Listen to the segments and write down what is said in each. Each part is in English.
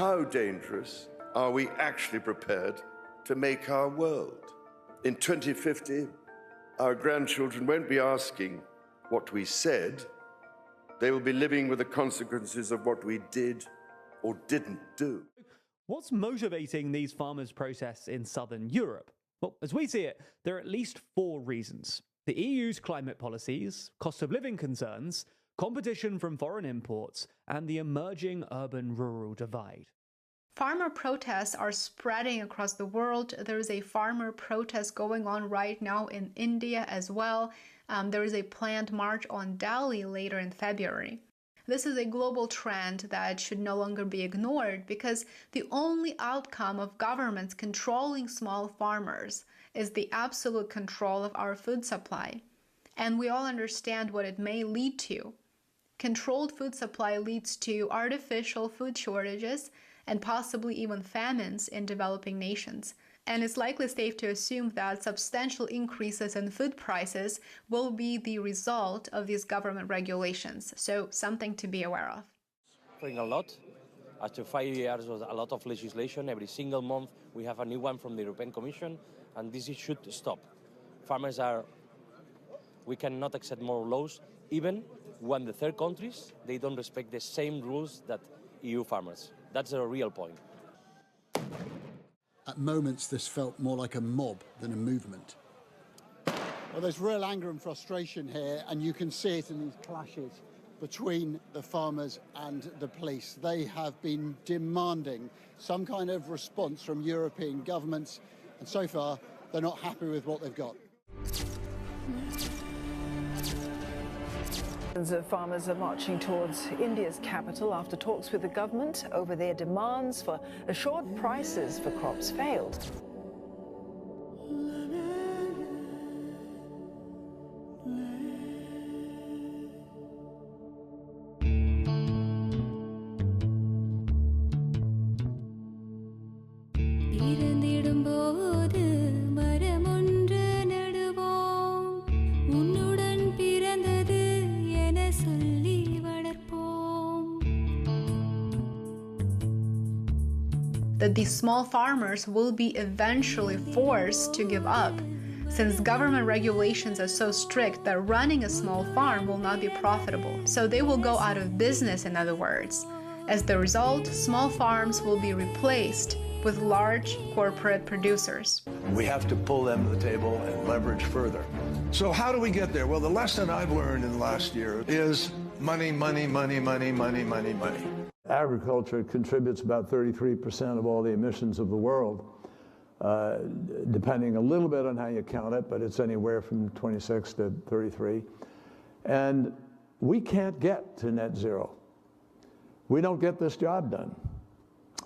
how dangerous are we actually prepared to make our world? In 2050, our grandchildren won't be asking what we said. They will be living with the consequences of what we did or didn't do. What's motivating these farmers' protests in southern Europe? Well, as we see it, there are at least 4 reasons. The EU's climate policies, cost of living concerns, competition from foreign imports, and the emerging urban-rural divide. Farmer protests are spreading across the world. There is a farmer protest going on right now in India as well. There is a planned march on Delhi later in February. This is a global trend that should no longer be ignored because the only outcome of governments controlling small farmers is the absolute control of our food supply. And we all understand what it may lead to. Controlled food supply leads to artificial food shortages and possibly even famines in developing nations. And it's likely safe to assume that substantial increases in food prices will be the result of these government regulations. So something to be aware of. A lot. After 5 years of a lot of legislation, every single month we have a new one from the European Commission, and this should stop. We cannot accept more laws, even when the third countries, they don't respect the same rules that EU farmers. That's a real point. At moments, this felt more like a mob than a movement. Well, there's real anger and frustration here, and you can see it in these clashes between the farmers and the police. They have been demanding some kind of response from European governments, and so far, they're not happy with what they've got. Thousands of farmers are marching towards India's capital after talks with the government over their demands for assured prices for crops failed. Pirandhidumbodhu maram ondru naduvom unnudan pirandhathu ena solli valarpom. That these small farmers will be eventually forced to give up, since government regulations are so strict that running a small farm will not be profitable. So they will go out of business, in other words. As the result, small farms will be replaced with large corporate producers. We have to pull them to the table and leverage further. So how do we get there? Well, the lesson I've learned in the last year is money, money, money, money, money, money, money. Agriculture contributes about 33% of all the emissions of the world, depending a little bit on how you count it, but it's anywhere from 26 to 33. And we can't get to net zero. We don't get this job done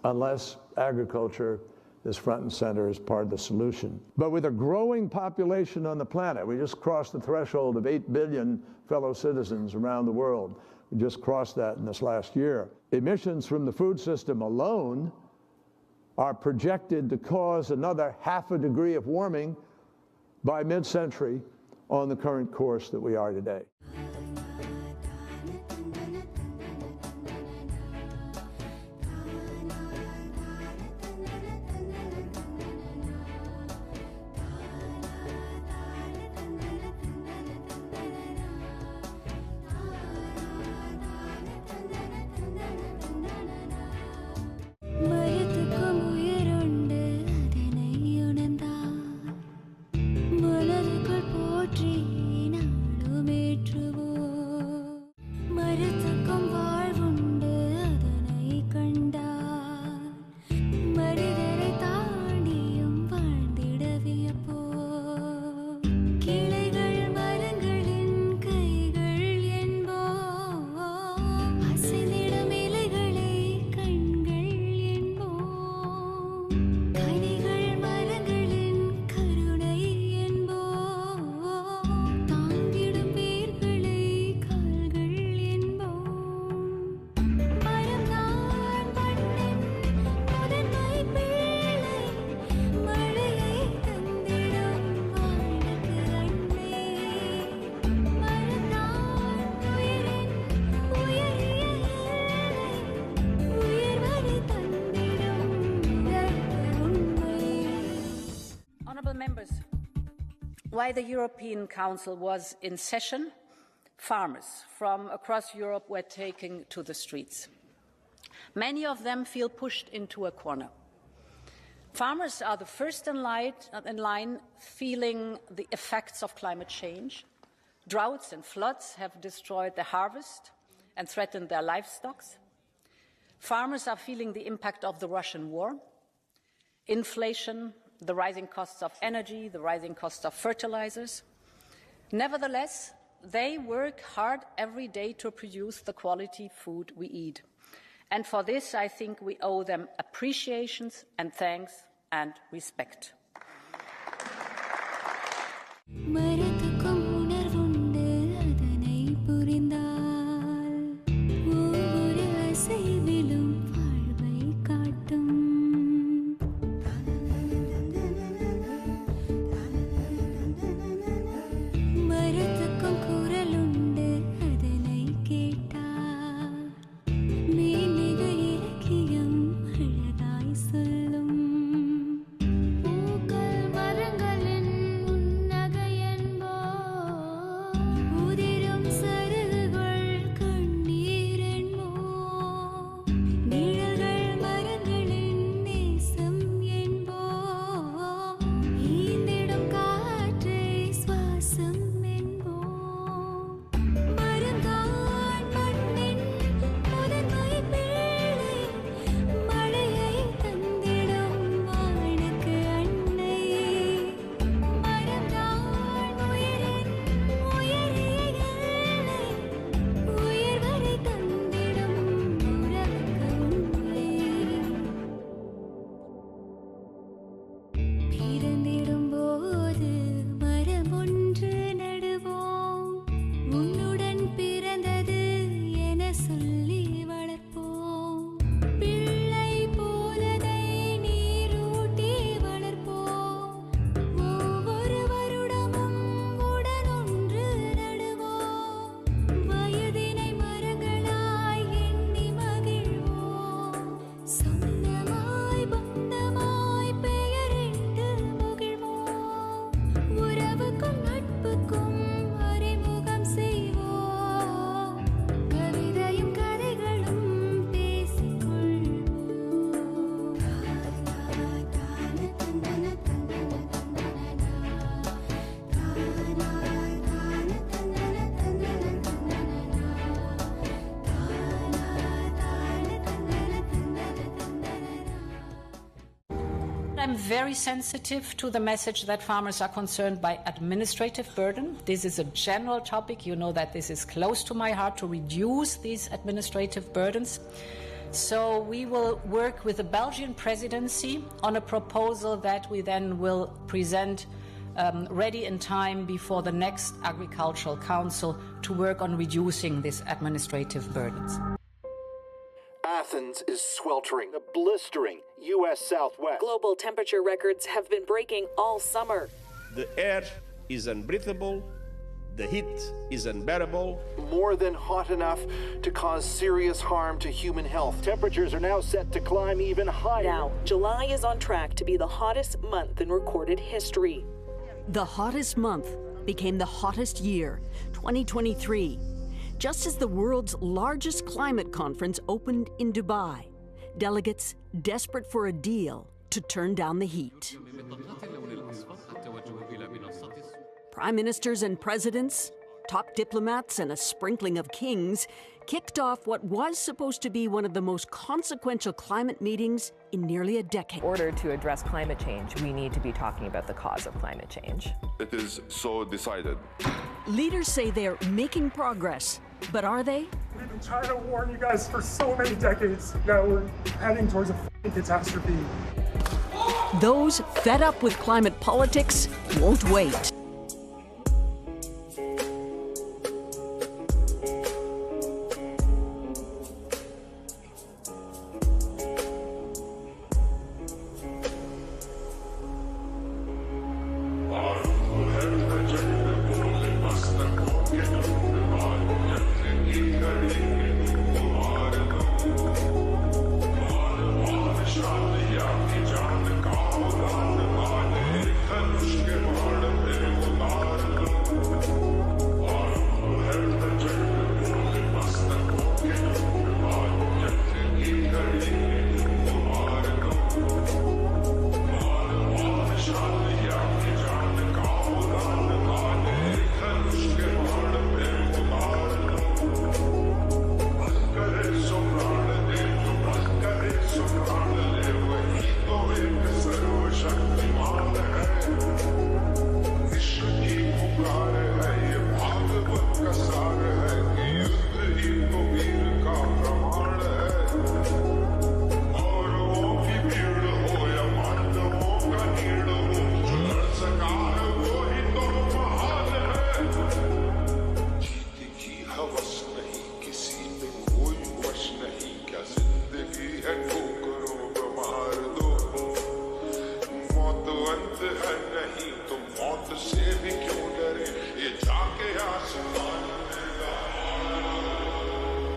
unless agriculture is front and center as part of the solution. But with a growing population on the planet, we just crossed the threshold of 8 billion fellow citizens around the world. We just crossed that in this last year. Emissions from the food system alone are projected to cause another 0.5 degree of warming by mid-century on the current course that we are today. மரத்துக்கும் உயிருண்டு அதனை உணர்ந்தார் மனதுக்குள் போற்றி நாடும் ஏற்றுவார். While the European Council was in session, farmers from across Europe were taken to the streets. Many of them feel pushed into a corner. Farmers are the first in line feeling the effects of climate change. Droughts and floods have destroyed their harvest and threatened their livestock. Farmers are feeling the impact of the Russian war, inflation, the rising costs of energy, the rising costs of fertilizers. Nevertheless, they work hard every day to produce the quality food we eat. And for this, I think we owe them appreciations and thanks and respect. I'm very sensitive to the message that farmers are concerned by administrative burden. This is a general topic. You know that this is close to my heart to reduce these administrative burdens. So we will work with the Belgian presidency on a proposal that we then will present ready in time before the next Agricultural Council to work on reducing these administrative burdens. Athens is sweltering, a blistering U.S. Southwest. Global temperature records have been breaking all summer. The air is unbreathable. The heat is unbearable. More than hot enough to cause serious harm to human health. Temperatures are now set to climb even higher. Now, July is on track to be the hottest month in recorded history. The hottest month became the hottest year, 2023. Just as the world's largest climate conference opened in Dubai, delegates desperate for a deal to turn down the heat. Prime ministers and presidents, top diplomats, and a sprinkling of kings kicked off what was supposed to be one of the most consequential climate meetings in nearly a decade. In order to address climate change, we need to be talking about the cause of climate change. It is so decided. Leaders say they're making progress, but are they? We've been trying to warn you guys for so many decades. Now we're heading towards a catastrophe. Those fed up with climate politics won't wait. है नहीं तो मौत से